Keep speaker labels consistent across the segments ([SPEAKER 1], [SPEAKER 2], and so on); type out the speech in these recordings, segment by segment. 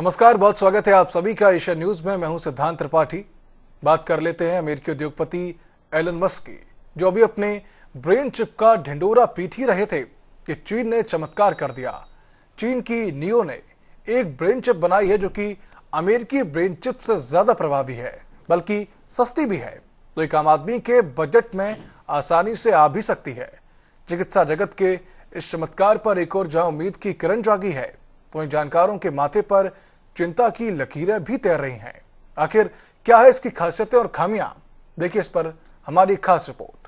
[SPEAKER 1] नमस्कार, बहुत स्वागत है आप सभी का एशिया न्यूज में। मैं हूं सिद्धांत त्रिपाठी। बात कर लेते हैं अमेरिकी उद्योगपति एलन मस्क की, जो अभी अपने ब्रेन चिप का ढिंडोरा पीट ही रहे थे कि चीन ने चमत्कार कर दिया। चीन की नियो ने एक ब्रेन चिप बनाई है जो कि अमेरिकी ब्रेन चिप से ज्यादा प्रभावी है, बल्कि सस्ती भी है, तो एक आम आदमी के बजट में आसानी से आ भी सकती है। चिकित्सा जगत के इस चमत्कार पर एक और जहां उम्मीद की किरण जागी है, वहीं जानकारों के माथे पर चिंता की लकीरें भी तैर रही हैं। आखिर क्या है इसकी खासियतें और खामियां, देखिए इस पर हमारी खास report.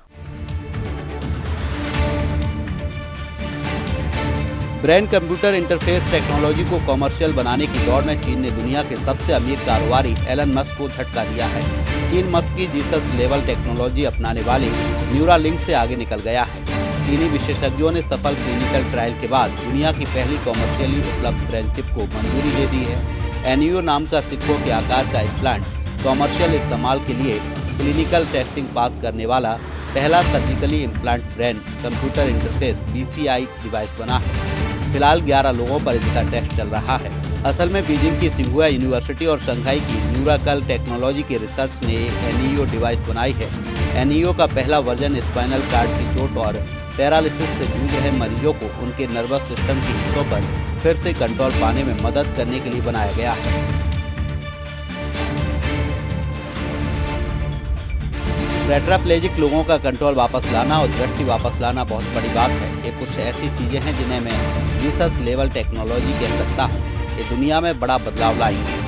[SPEAKER 2] Brain computer interface technology को कॉमर्शियल बनाने की दौड़ में चीन ने दुनिया के सबसे अमीर कारोबारी एलन मस्क को झटका दिया है। चीन मस्क की जीसस लेवल टेक्नोलॉजी अपनाने वाली न्यूरालिंक से आगे निकल गया है। चीनी विशेषज्ञों ने सफल क्लिनिकल ट्रायल के बाद दुनिया की पहली कॉमर्शियली उपलब्ध ब्रेन चिप को मंजूरी दे दी है। एनईओ नाम का सिक्कों के आकार का इम्प्लांट कॉमर्शियल इस्तेमाल के लिए क्लिनिकल टेस्टिंग पास करने वाला पहला surgically implant brain computer interface BCI device बना है। फिलहाल 11 लोगों पर इसका टेस्ट चल रहा है। असल में बीजिंग की सिंघुआ यूनिवर्सिटी और शंघाई की न्यूराकल टेक्नोलॉजी के रिसर्च ने एनईओ डिवाइस बनाई है। एनईओ का पहला वर्जन स्पाइनल कार्ड की चोट और पैरालिसिस से जूझ रहे मरीजों को उनके नर्वस सिस्टम के हिस्सों पर फिर से कंट्रोल पाने में मदद करने के लिए बनाया गया है। टेट्राप्लेजिक लोगों का कंट्रोल वापस लाना और दृष्टि वापस लाना बहुत बड़ी बात है। ये कुछ ऐसी चीजें हैं जिन्हें मैं जीसस लेवल टेक्नोलॉजी कह सकता हूँ। ये दुनिया में बड़ा बदलाव लाएंगे।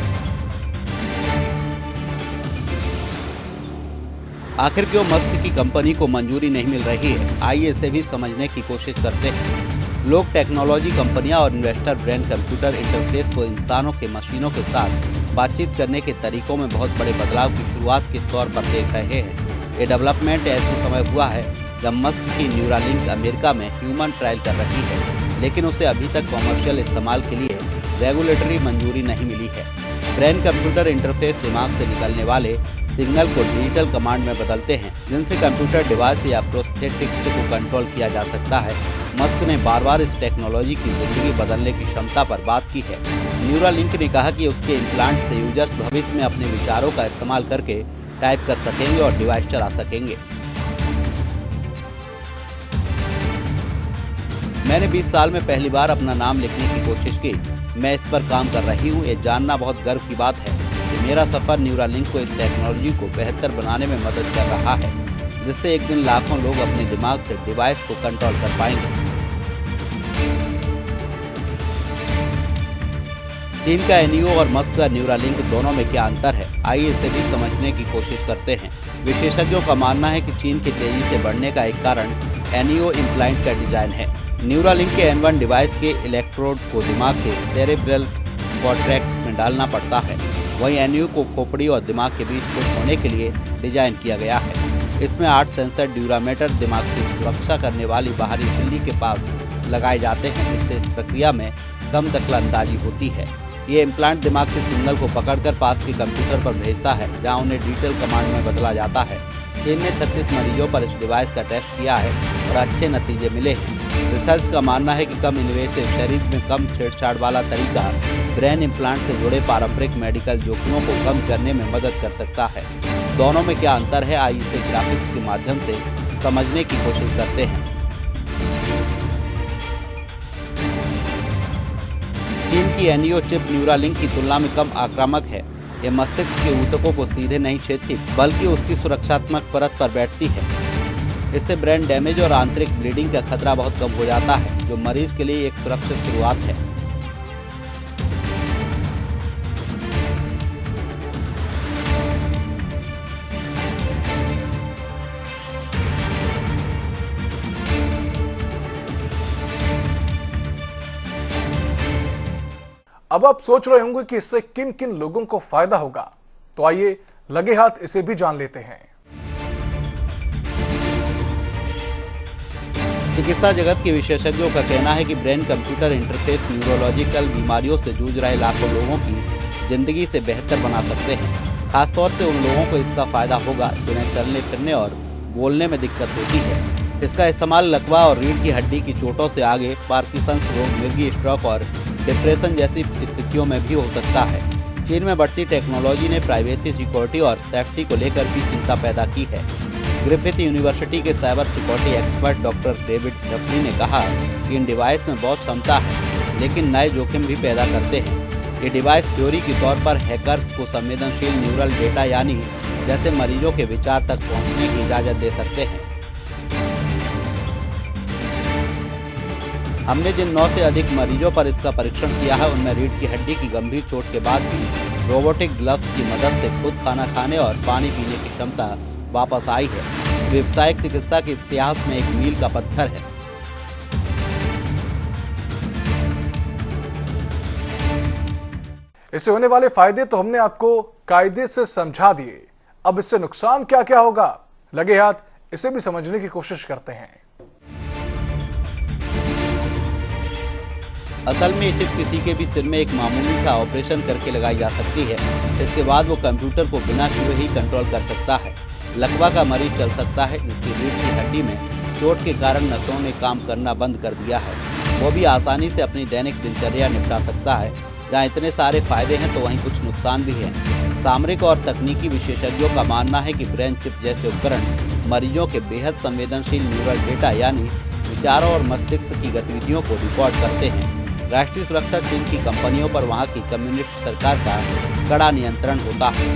[SPEAKER 2] आखिर क्यों मस्क की कंपनी को मंजूरी नहीं मिल रही है, आइए इसे भी समझने की कोशिश करते हैं। लोग टेक्नोलॉजी कंपनियां और इन्वेस्टर ब्रेन कंप्यूटर इंटरफेस को इंसानों के मशीनों के साथ बातचीत करने के तरीकों में बहुत बड़े बदलाव की शुरुआत के तौर पर देख रहे हैं। ये डेवलपमेंट ऐसे समय हुआ है जब मस्क की न्यूरालिंक अमेरिका में ह्यूमन ट्रायल कर रही है, लेकिन उसे अभी तक कॉमर्शियल इस्तेमाल के लिए रेगुलेटरी मंजूरी नहीं मिली है। ब्रेन कंप्यूटर इंटरफेस दिमाग से निकलने वाले सिग्नल को डिजिटल कमांड में बदलते हैं, जिनसे कंप्यूटर डिवाइस या प्रोस्थेटिक्स को कंट्रोल किया जा सकता है। मस्क ने बार बार इस टेक्नोलॉजी की जिंदगी बदलने की क्षमता पर बात की है। न्यूरालिंक ने कहा कि उसके इम्प्लांट से यूजर्स भविष्य में अपने विचारों का इस्तेमाल करके टाइप कर सकेंगे और डिवाइस चला सकेंगे। मैंने 20 साल में पहली बार अपना नाम लिखने की कोशिश की। मैं इस पर काम कर रही हूँ। ये जानना बहुत गर्व की बात है कि मेरा सफर न्यूरालिंक को इस टेक्नोलॉजी को बेहतर बनाने में मदद कर रहा है, जिससे एक दिन लाखों लोग अपने दिमाग से डिवाइस को कंट्रोल कर पाएंगे। चीन का एनईओ और मस्क का न्यूरालिंक दोनों में क्या अंतर है, आइए इसे भी समझने की कोशिश करते हैं। विशेषज्ञों का मानना है कि चीन के तेजी से बढ़ने का एक कारण एनईओ इम्प्लांट का डिजाइन है। न्यूरालिंक के N1 डिवाइस के इलेक्ट्रोड को दिमाग के सेरेब्रल कॉर्टेक्स में डालना पड़ता है, वहीं एनईओ को खोपड़ी और दिमाग के बीच फिट होने के लिए डिजाइन किया गया है। इसमें 8 सेंसर ड्यूरामीटर दिमाग की सुरक्षा करने वाली बाहरी झिल्ली के पास लगाए जाते हैं, जिससे इस प्रक्रिया में कम दखलंदाजी होती है। ये इम्प्लांट दिमाग के सिग्नल को पकड़कर पास के कंप्यूटर पर भेजता है, जहां उन्हें डिजिटल कमांड में बदला जाता है। चीन ने 36 मरीजों पर इस डिवाइस का टेस्ट किया है और अच्छे नतीजे मिले हैं। रिसर्च का मानना है कि कम इन्वेसिव, शरीर में कम छेड़छाड़ वाला तरीका ब्रेन इम्प्लांट से जुड़े पारंपरिक मेडिकल जोखिमों को कम करने में मदद कर सकता है। दोनों में क्या अंतर है, आइए इसे ग्राफिक्स के माध्यम से समझने की कोशिश करते हैं। चीन की एनईओ चिप न्यूरालिंक की तुलना में कम आक्रामक है। ये मस्तिष्क के ऊतकों को सीधे नहीं छेदती, बल्कि उसकी सुरक्षात्मक परत पर बैठती है। इससे ब्रेन डैमेज और आंतरिक ब्लीडिंग का खतरा बहुत कम हो जाता है, जो मरीज के लिए एक सुरक्षित शुरुआत है।
[SPEAKER 1] अब आप सोच रहे होंगे कि इससे किन किन लोगों को फायदा होगा, तो आइए लगे हाथ इसे भी जान लेते हैं।
[SPEAKER 2] चिकित्सा जगत के विशेषज्ञों का कहना है कि ब्रेन कंप्यूटर इंटरफेस न्यूरोलॉजिकल बीमारियों से जूझ रहे लाखों लोगों की जिंदगी से बेहतर बना सकते हैं। खासतौर से उन लोगों को इसका फायदा होगा जिन्हें चलने फिरने और बोलने में दिक्कत होती है। इसका इस्तेमाल लकवा और रीढ़ की हड्डी की चोटों से आगे पार्किंसंस रोग, मिर्गी स्ट्रोक और डिप्रेशन जैसी स्थितियों में भी हो सकता है। चीन में बढ़ती टेक्नोलॉजी ने प्राइवेसी, सिक्योरिटी और सेफ्टी को लेकर भी चिंता पैदा की है। ग्रिफिथ यूनिवर्सिटी के cyber security expert doctor David डफली ने कहा कि इन डिवाइस में बहुत क्षमता है, लेकिन नए जोखिम भी पैदा करते हैं। ये डिवाइस थ्योरी के तौर पर हैकर्स को संवेदनशील न्यूरल डेटा यानी जैसे मरीजों के विचार तक पहुंचने की इजाजत दे सकते हैं। हमने जिन 9 से अधिक मरीजों पर इसका परीक्षण किया है, उनमें रीढ़ की हड्डी की गंभीर चोट के बाद भी रोबोटिक ग्लव्स की मदद से खुद खाना खाने और पानी पीने की क्षमता वापस आई है। व्यावसायिक चिकित्सा के इतिहास में एक मील का पत्थर है।
[SPEAKER 1] इससे होने वाले फायदे तो हमने आपको कायदे से समझा दिए। अब इससे नुकसान क्या क्या होगा, लगे हाथ इसे भी समझने की कोशिश करते हैं।
[SPEAKER 2] असल में ये चिप किसी के भी सिर में एक मामूली सा ऑपरेशन करके लगाई जा सकती है। इसके बाद वो कंप्यूटर को बिना छुए ही कंट्रोल कर सकता है। लकवा का मरीज चल सकता है, जिसकी रीढ़ की हड्डी में चोट के कारण नसों ने काम करना बंद कर दिया है। वो भी आसानी से अपनी दैनिक दिनचर्या निपटा सकता है। जहाँ इतने सारे फायदे हैं तो वहीं कुछ नुकसान भी हैं। सामरिक और तकनीकी विशेषज्ञों का मानना है कि ब्रेन चिप जैसे उपकरण मरीजों के बेहद संवेदनशील न्यूरल डेटा यानी विचारों और मस्तिष्क की गतिविधियों को रिकॉर्ड करते हैं। राष्ट्रीय सुरक्षा चीन की कंपनियों पर वहां की कम्युनिस्ट सरकार का कड़ा नियंत्रण होता है।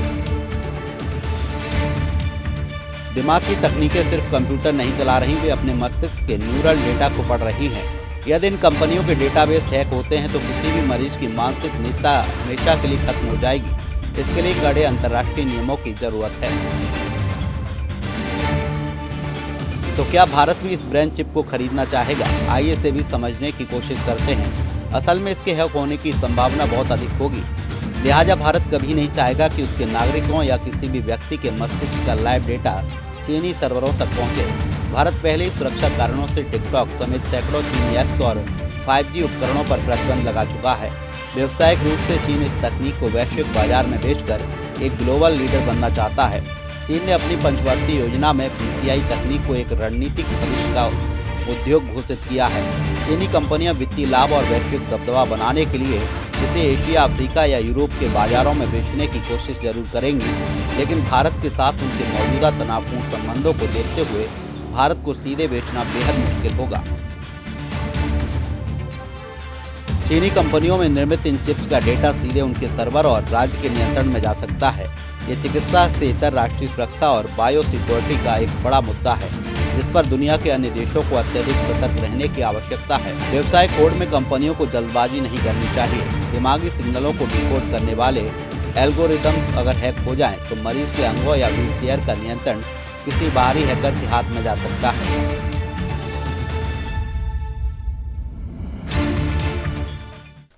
[SPEAKER 2] दिमाग की तकनीकें सिर्फ कंप्यूटर नहीं चला रही, वे अपने मस्तिष्क के न्यूरल डेटा को पढ़ रही हैं। यदि इन कंपनियों के डेटाबेस हैक होते हैं तो किसी भी मरीज की मानसिक निजता हमेशा के लिए खत्म हो जाएगी। इसके लिए कड़े अंतर्राष्ट्रीय नियमों की जरूरत है। तो क्या भारत भी इस ब्रेन चिप को खरीदना चाहेगा? आइए इसे भी समझने की कोशिश करते हैं। असल में इसके हैक होने की संभावना बहुत अधिक होगी, लिहाजा भारत कभी नहीं चाहेगा कि उसके नागरिकों या किसी भी व्यक्ति के मस्तिष्क का लाइव डेटा चीनी सर्वरों तक पहुंचे। भारत पहले ही सुरक्षा कारणों से टिकटॉक समेत सैकड़ों चीनी ऐप्स और 5G उपकरणों पर प्रतिबंध लगा चुका है। व्यावसायिक रूप से चीन इस तकनीक को वैश्विक बाजार में बेचकर एक ग्लोबल लीडर बनना चाहता है। चीन ने अपनी पंचवर्षीय योजना में PCI तकनीक को एक रणनीतिक भविष्य का उद्योग घोषित किया है। चीनी कंपनियां वित्तीय लाभ और वैश्विक दबदबा बनाने के लिए इसे एशिया, अफ्रीका या यूरोप के बाजारों में बेचने की कोशिश जरूर करेंगी, लेकिन भारत के साथ उनके मौजूदा तनावपूर्ण संबंधों को देखते हुए भारत को सीधे बेचना बेहद मुश्किल होगा। चीनी कंपनियों में निर्मित इन चिप्स का डेटा सीधे उनके सर्वर और राज्य के नियंत्रण में जा सकता है। ये चिकित्सा से इतर राष्ट्रीय सुरक्षा और बायो सिक्योरिटी का एक बड़ा मुद्दा है, जिस पर दुनिया के अन्य देशों को अत्यधिक सतर्क रहने की आवश्यकता है। व्यवसाय कोड में कंपनियों को जल्दबाजी नहीं करनी चाहिए। दिमागी सिग्नलों को डिकोड करने वाले एल्गोरिदम अगर हैक हो जाएं, तो मरीज के अंगों या व्हीलचेयर का नियंत्रण किसी बाहरी हैकर के हाथ में जा सकता है।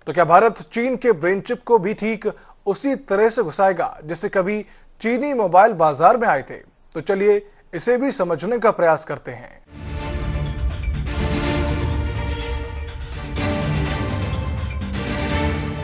[SPEAKER 1] तो क्या भारत चीन के ब्रेन चिप को भी ठीक उसी तरह से घुसाएगा जिससे कभी चीनी मोबाइल बाजार में आए थे? तो चलिए इसे भी समझने का प्रयास करते हैं।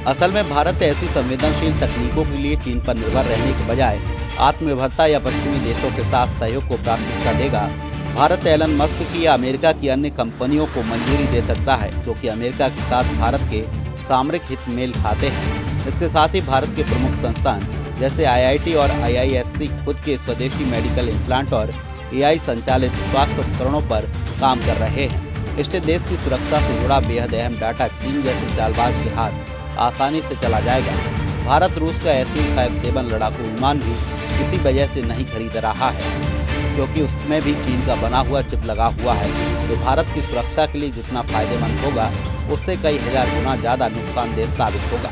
[SPEAKER 2] असल में भारत ऐसी संवेदनशील तकनीकों के लिए चीन पर निर्भर रहने के बजाय आत्मनिर्भरता या पश्चिमी देशों के साथ सहयोग को प्राथमिकता देगा। भारत एलन मस्क की या अमेरिका की अन्य कंपनियों को मंजूरी दे सकता है, क्योंकि अमेरिका के साथ भारत के सामरिक हित मेल खाते हैं। इसके साथ ही भारत के प्रमुख संस्थान जैसे IIT और IISc खुद के स्वदेशी मेडिकल इम्प्लांट और AI संचालित स्वास्थ्य उपकरणों पर काम कर रहे हैं। इससे देश की सुरक्षा से जुड़ा बेहद अहम डाटा चीन जैसे चालबाज के हाथ आसानी से चला जाएगा। भारत रूस का Su-57 लड़ाकू विमान भी इसी वजह से नहीं खरीद रहा है, क्योंकि उसमें भी चीन का बना हुआ चिप लगा हुआ है, जो भारत की सुरक्षा के लिए जितना फायदेमंद होगा, उससे कई हजार गुना ज्यादा नुकसानदेह साबित होगा।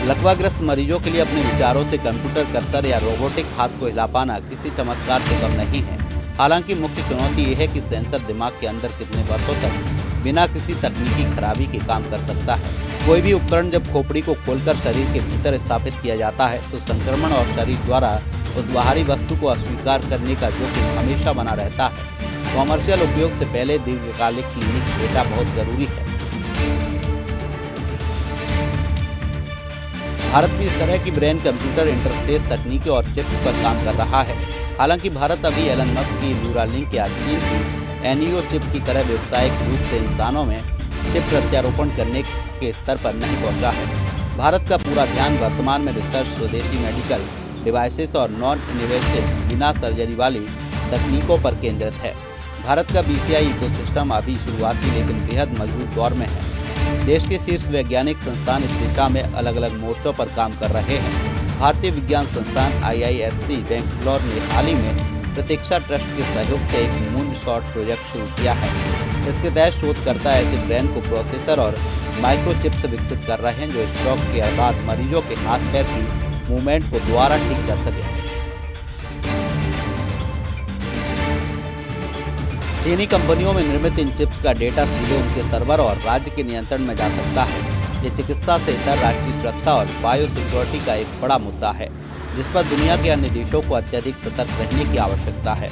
[SPEAKER 2] लकवाग्रस्त मरीजों के लिए अपने विचारों से कंप्यूटर कर्सर या रोबोटिक हाथ को हिला पाना किसी चमत्कार से कम नहीं है। हालांकि मुख्य चुनौती यह है कि सेंसर दिमाग के अंदर कितने वर्षों तक बिना किसी तकनीकी खराबी के काम कर सकता है। कोई भी उपकरण जब खोपड़ी को खोलकर शरीर के भीतर स्थापित किया जाता है, तो संक्रमण और शरीर द्वारा उस बाहरी वस्तु को अस्वीकार करने का जोखिम हमेशा बना रहता है। कॉमर्शियल उपयोग से पहले दीर्घकालिक क्लिनिक डेटा बहुत जरूरी है। भारत भी इस तरह की ब्रेन कंप्यूटर इंटरफेस तकनीकी और चिप्स पर काम कर रहा है। हालांकि भारत अभी एलन मस्क की न्यूरालिंक या चीन की एनईओ चिप की तरह व्यावसायिक रूप से इंसानों में चिप प्रत्यारोपण करने के स्तर पर नहीं पहुंचा है। भारत का पूरा ध्यान वर्तमान में रिसर्च, स्वदेशी मेडिकल डिवाइसेस और नॉन इन्वेसिव बिना सर्जरी वाली तकनीकों पर केंद्रित है। भारत का बीसीआई इकोसिस्टम अभी शुरुआती लेकिन बेहद मजबूत दौर में है। देश के शीर्ष वैज्ञानिक संस्थान इस दिशा में अलग अलग मोर्चों पर काम कर रहे हैं। भारतीय विज्ञान संस्थान IISc बेंगलोर ने हाल ही में प्रतीक्षा ट्रस्ट के सहयोग से एक मून शॉट प्रोजेक्ट शुरू किया है। इसके तहत शोधकर्ता ऐसे ब्रेन को प्रोसेसर और माइक्रोचिप्स विकसित कर रहे हैं जो स्ट्रोक के बाद मरीजों के हाथ पैर की मूवमेंट को दोबारा ठीक कर सके। चीनी कंपनियों में निर्मित इन चिप्स का डेटा सीधे उनके सर्वर और राज्य के नियंत्रण में जा सकता है। ये चिकित्सा से इतर राष्ट्रीय सुरक्षा और बायो सिक्योरिटी का एक बड़ा मुद्दा है, जिस पर दुनिया के अन्य देशों को अत्यधिक सतर्क रहने की आवश्यकता है।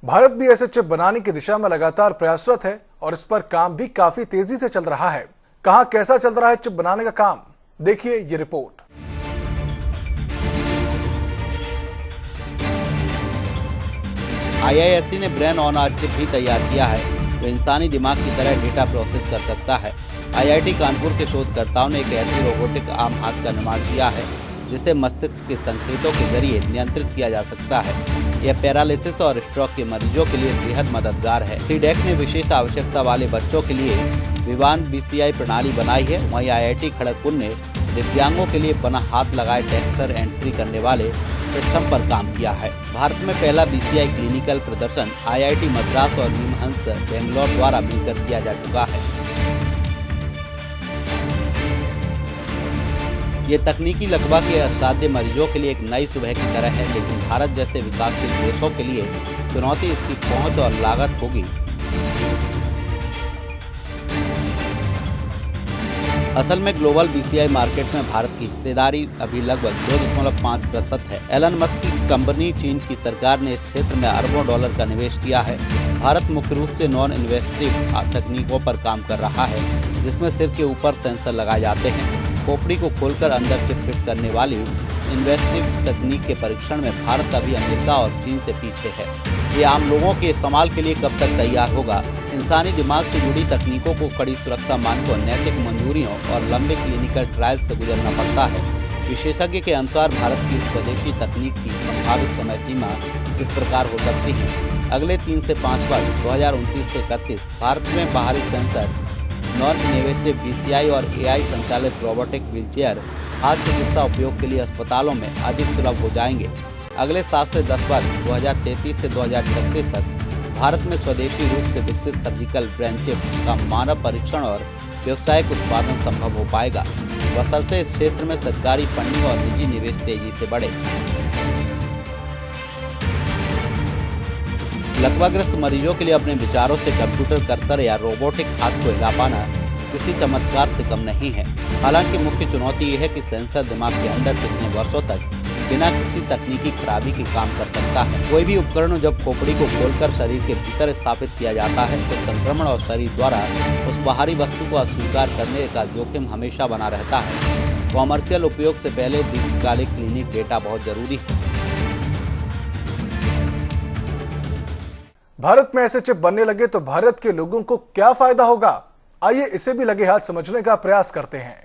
[SPEAKER 1] भारत भी ऐसे चिप बनाने की दिशा में लगातार प्रयासरत है और इस पर काम भी काफी तेजी से चल रहा है। कहां कैसा चल रहा है चिप बनाने का काम, देखिए ये रिपोर्ट।
[SPEAKER 2] IISc ने ब्रेन ऑन आर चिप भी तैयार किया है जो इंसानी दिमाग की तरह डेटा प्रोसेस कर सकता है। IIT कानपुर के शोधकर्ताओं ने एक ऐसी रोबोटिक आम हाथ का निर्माण किया है जिसे मस्तिष्क के संकेतों के जरिए नियंत्रित किया जा सकता है। यह पैरालिसिस और स्ट्रोक के मरीजों के लिए बेहद मददगार है। सीडेक ने विशेष आवश्यकता वाले बच्चों के लिए विवान BCI प्रणाली बनाई है। वहीं IIT खड़गपुर ने दिव्यांगों के लिए बना हाथ लगाए टेक्सचर एंट्री करने वाले सिस्टम पर काम किया है। भारत में पहला BCI क्लिनिकल प्रदर्शन IIT मद्रास और निमहंस बेंगलोर द्वारा मिलकर किया जा चुका है। ये तकनीकी लकवा के असाध्य मरीजों के लिए एक नई सुबह की तरह है, लेकिन भारत जैसे विकासशील देशों के लिए चुनौती इसकी पहुंच और लागत होगी। असल में ग्लोबल BCI मार्केट में भारत की हिस्सेदारी अभी लगभग 2.5% है। एलन मस्क की कंपनी चीन की सरकार ने इस क्षेत्र में अरबों डॉलर का निवेश किया है। भारत मुख्य रूप से नॉन इन्वेसिव तकनीकों पर काम कर रहा है, जिसमें सिर के ऊपर सेंसर लगाए जाते हैं। खोपड़ी को खोलकर अंदर चिप फिट करने वाली इन्वेसिव तकनीक के परीक्षण में भारत अभी अमेरिका और चीन से पीछे है। ये आम लोगों के इस्तेमाल के लिए कब तक तैयार होगा? इंसानी दिमाग से जुड़ी तकनीकों को कड़ी सुरक्षा मानकों, नैतिक मंजूरियों और लंबे क्लिनिकल ट्रायल से गुजरना पड़ता है। विशेषज्ञ के अनुसार भारत की स्वदेशी तकनीक की संभावित समय सीमा इस प्रकार हो सकती है। अगले 3 से 5 वर्ष 2029 से 31 भारत में बाहरी सेंसर, नॉन इन्वेसिव BCI और AI संचालित रोबोटिक व्हीलचेयर हाथ चिकित्सा उपयोग के लिए अस्पतालों में अधिक सुलभ हो जाएंगे। अगले 7 से 10 वर्ष 2033 से 2036 तक भारत में स्वदेशी रूप से विकसित सर्जिकल ब्रेन चिप का मानव परीक्षण और व्यावसायिक उत्पादन संभव हो पाएगा, बशर्ते इस क्षेत्र में सरकारी फंडिंग और निजी निवेश तेजी से बढ़े। लकवाग्रस्त मरीजों के लिए अपने विचारों से कंप्यूटर कर्सर या रोबोटिक हाथ को हिला पाना किसी चमत्कार से कम नहीं है। हालांकि मुख्य चुनौती यह है कि सेंसर दिमाग के अंदर कितने वर्षों तक बिना किसी तकनीकी खराबी के काम कर सकता है। कोई भी उपकरण जब खोपड़ी को खोलकर शरीर के भीतर स्थापित किया जाता है तो संक्रमण और शरीर द्वारा उस बाहरी वस्तु को अस्वीकार करने का जोखिम हमेशा बना रहता है। कॉमर्शियल उपयोग से पहले दीर्घकालिक क्लिनिक डेटा बहुत जरूरी है।
[SPEAKER 1] भारत में ऐसे चिप बनने लगे तो भारत के लोगों को क्या फायदा होगा? आइए इसे भी लगे हाथ समझने का प्रयास करते हैं।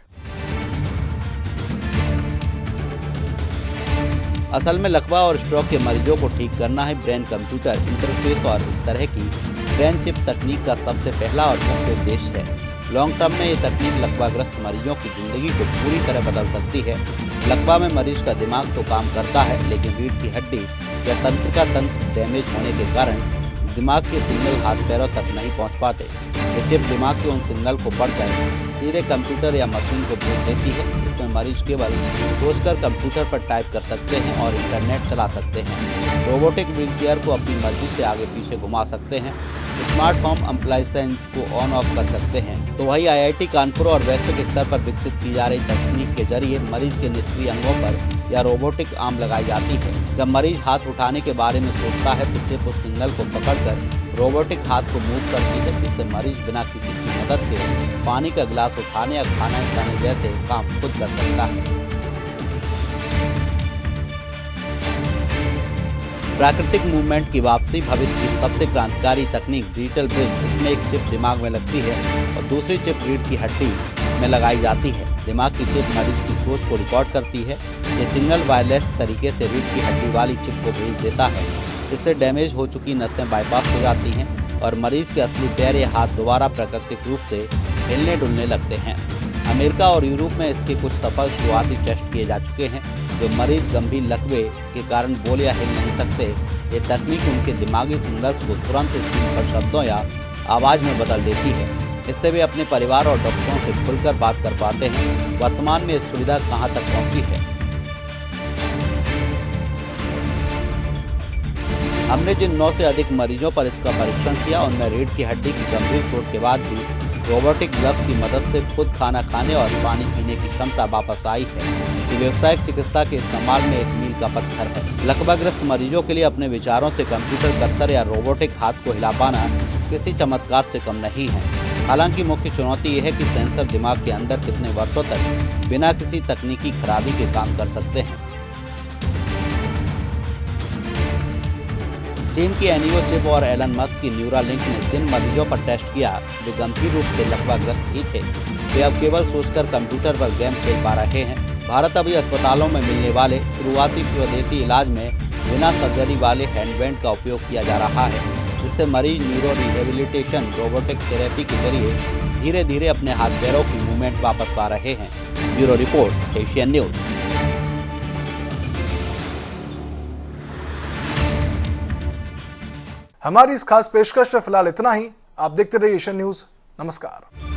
[SPEAKER 2] असल में लकवा और स्ट्रोक के मरीजों को ठीक करना है ब्रेन कंप्यूटर इंटरफेस और इस तरह की ब्रेन चिप तकनीक का सबसे पहला और मुख्य उद्देश्य है। लॉन्ग टर्म में ये तकनीक लकवाग्रस्त मरीजों की जिंदगी को पूरी तरह बदल सकती है। लकवा में मरीज का दिमाग तो काम करता है, लेकिन रीढ़ की हड्डी या तंत्रिका तंत्र डैमेज होने के कारण दिमाग के सिग्नल हाथ पैरों तक नहीं पहुंच पाते। ये चिप दिमाग के उन सिग्नल को पढ़कर सीधे कंप्यूटर या मशीन को भेज देती है। इसमें मरीज केवल सोचकर कंप्यूटर पर टाइप कर सकते हैं और इंटरनेट चला सकते हैं। रोबोटिक व्हीलचेयर को अपनी मर्जी से आगे पीछे घुमा सकते हैं। स्मार्ट होम अप्लायंसेस को ऑन ऑफ कर सकते हैं। तो वही IIT कानपुर और वैश्विक स्तर पर विकसित की जा रही तकनीक के जरिए मरीज के निष्क्रिय अंगों पर या रोबोटिक आर्म लगाई जाती है। जब मरीज हाथ उठाने के बारे में सोचता है तो चिप उस सिग्नल को पकड़कर रोबोटिक हाथ को मूव करती है, जिससे मरीज बिना किसी की मदद के पानी का गिलास उठाने या खाना खाने जैसे काम खुद कर सकता है। प्राकृतिक मूवमेंट की वापसी, भविष्य की सबसे क्रांतिकारी तकनीक डिजिटल ब्रिज। इसमें एक चिप दिमाग में लगती है और दूसरी चिप रीढ़ की हड्डी में लगाई जाती है। दिमाग की चिप मरीज की सोच को रिकॉर्ड करती है। ये सिग्नल वायरलेस तरीके से रीढ़ की हड्डी वाली चिप को भेज देता है। इससे डैमेज हो चुकी नसें बाईपास हो जाती हैं और मरीज के असली पैर या हाथ दोबारा प्राकृतिक रूप से हिलने डुलने लगते हैं। अमेरिका और यूरोप में इसके कुछ सफल शुरुआती टेस्ट किए जा चुके हैं। जो मरीज गंभीर लकवे के कारण बोल या हिल नहीं सकते, ये तकनीक उनके दिमागी सिग्नल्स को तुरंत स्क्रीन पर शब्दों या आवाज़ में बदल देती है। इससे वे अपने परिवार और डॉक्टरों से खुलकर बात कर पाते हैं। वर्तमान में इस सुविधा कहां तक पहुंची है? हमने जिन 9 से अधिक मरीजों पर इसका परीक्षण किया, उनमें रीढ़ की हड्डी की गंभीर चोट के बाद भी रोबोटिक ग्लव्स की मदद से खुद खाना खाने और पानी पीने की क्षमता वापस आई है। ये व्यावसायिक चिकित्सा के इस्तेमाल में एक मील का पत्थर है। लकवाग्रस्त मरीजों के लिए अपने विचारों से कंप्यूटर कर्सर या रोबोटिक हाथ को हिला पाना किसी चमत्कार से कम नहीं है। हालांकि मुख्य चुनौती यह है कि सेंसर दिमाग के अंदर कितने वर्षों तक बिना किसी तकनीकी खराबी के काम कर सकते हैं। चीन की एनियो चिप और एलन मस्क की न्यूरालिंक ने जिन मरीजों पर टेस्ट किया जो गंभीर रूप से लकवाग्रस्त ही थे, वे अब केवल सोचकर कंप्यूटर पर गेम खेल पा रहे हैं। भारत अभी अस्पतालों में मिलने वाले शुरुआती स्वदेशी इलाज में बिना सर्जरी वाले हैंडबैंड का उपयोग किया जा रहा है, जिससे मरीज न्यूरो रिहेबिलिटेशन रोबोटिक थेरेपी के जरिए धीरे धीरे अपने हाथ पैरों की मूवमेंट वापस पा रहे हैं। Bureau report, Asian news.
[SPEAKER 1] हमारी इस खास पेशकश में फिलहाल इतना ही। आप देखते रहिए एशियन न्यूज। नमस्कार।